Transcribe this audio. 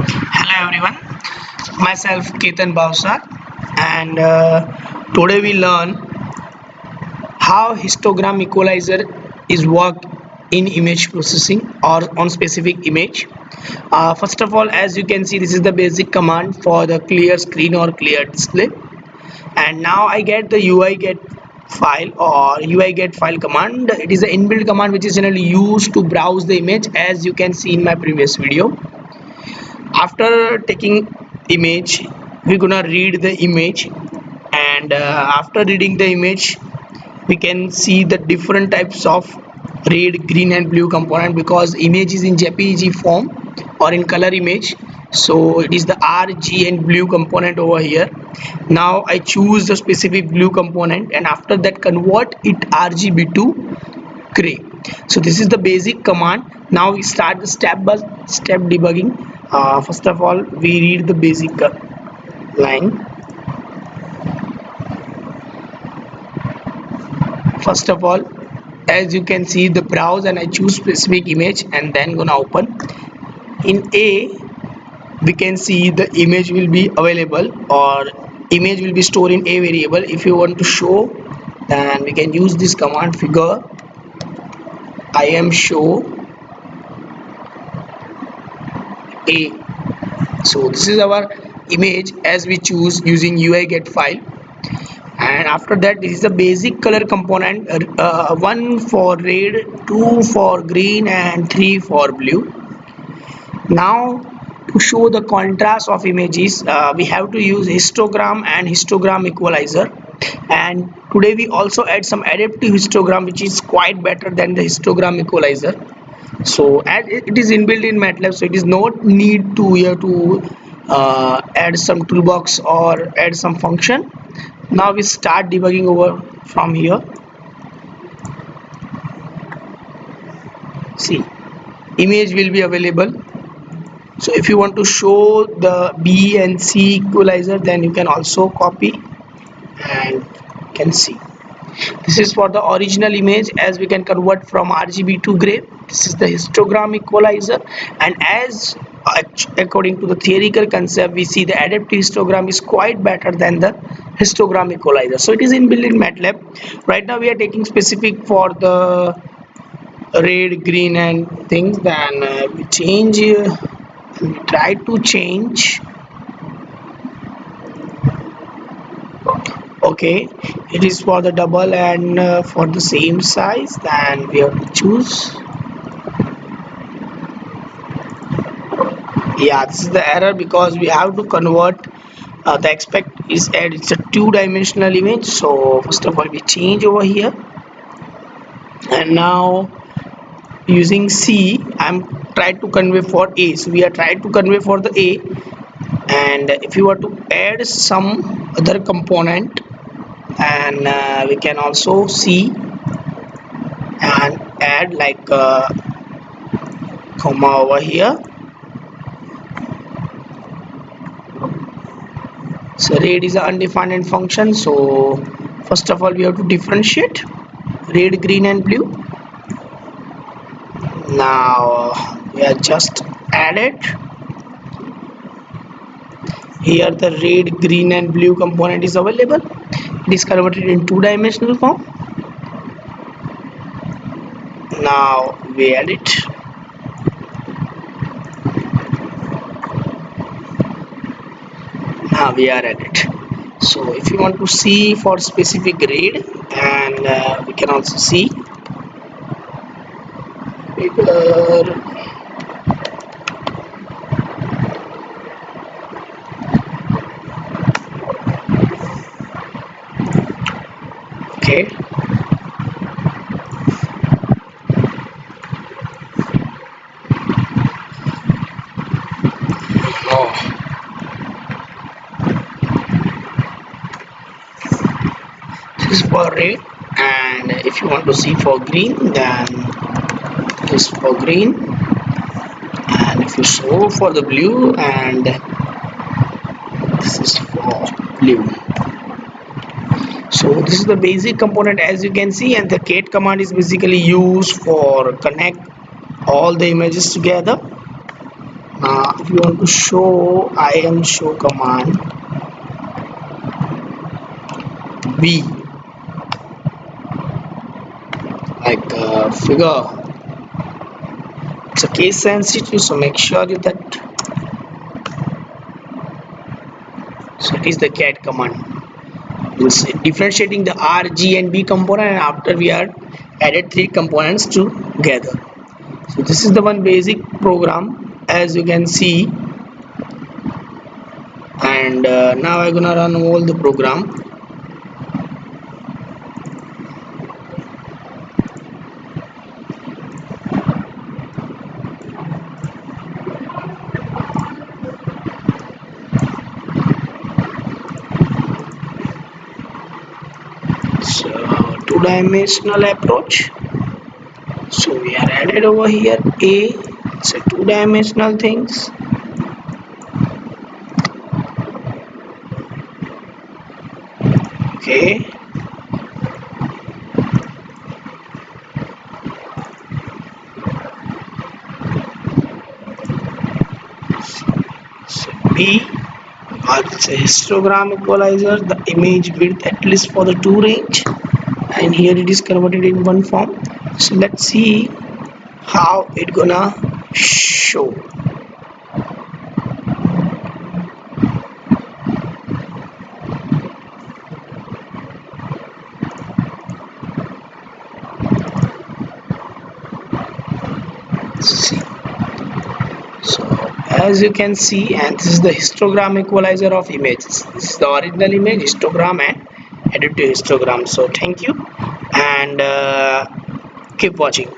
Hello everyone, myself Ketan Bhavsar, and today we learn how histogram equalizer is work in image processing or on specific image. First of all, as you can see, this is the basic command for the clear screen or clear display, and now I get the UI get file or UI get file command. It is an inbuilt command which is generally used to browse the image, as you can see in my previous video. After taking image, we're gonna read the image, and after reading the image we can see the different types of red, green and blue component, because image is in JPEG form or in color image, so it is the RG and blue component over here. Now I choose the specific blue component, and after that convert it RGB to gray. So this is the basic command. Now we start the step by step debugging. First of all, we read the basic line. First of all, as you can see, the browse, and I choose specific image and then gonna open. In A, we can see the image will be available, or image will be stored in A variable. If you want to show, then we can use this command figure im show A. So this is our image as we choose using UI get file. And after that, this is the basic color component, 1 for red, 2 for green and 3 for blue. Now to show the contrast of images, we have to use histogram and histogram equalizer, and today we also add some adaptive histogram which is quite better than the histogram equalizer. So as it is inbuilt in MATLAB, so it is not need to here to add some toolbox or add some function. Now we start debugging over from here. See, image will be available. So if you want to show the B and C equalizer, then you can also copy and can see. This is for the original image, as we can convert from RGB to gray. This is the histogram equalizer, and as according to the theoretical concept, we see the adaptive histogram is quite better than the histogram equalizer. So it is inbuilt in MATLAB. Right now we are taking specific for the red, green and things. Then we change, we try to change. Okay, it is for the double and for the same size. Then we have to choose. Yeah, this is the error because we have to convert the aspect is add, it's a two-dimensional image. So first of all we change over here, and now using C I'm trying to convey for A. So we are trying to convey for the A, and if you were to add some other component, and we can also see and add like comma over here. So red is an undefined function, so first of all we have to differentiate red, green and blue. Now we are just added here the red, green and blue component is available. It is converted in two-dimensional form. Now we add it. Now we are at it. So if you want to see for specific red, and we can also see bigger. Okay, oh. This is for red, and if you want to see for green, then this for green, and if you show for the blue, and this is for blue. So this is the basic component as you can see, and the cat command is basically used for connect all the images together. Now if you want to show IM show command B like a figure, it's a case sensitive, so make sure that so it is the cat command. It's differentiating the R, G and B component, and after we are added 3 components together. So this is the one basic program as you can see, and now I'm gonna run all the program. So two-dimensional approach, so we are added over here A, it's a two-dimensional things. Okay, so B, it's a histogram equalizer, the image width at least for the 2 range, and here it is converted in one form. So let's see how it gonna show. See, so as you can see, and this is the histogram equalizer of images. This is the original image, histogram, and added to histogram. So thank you, and keep watching.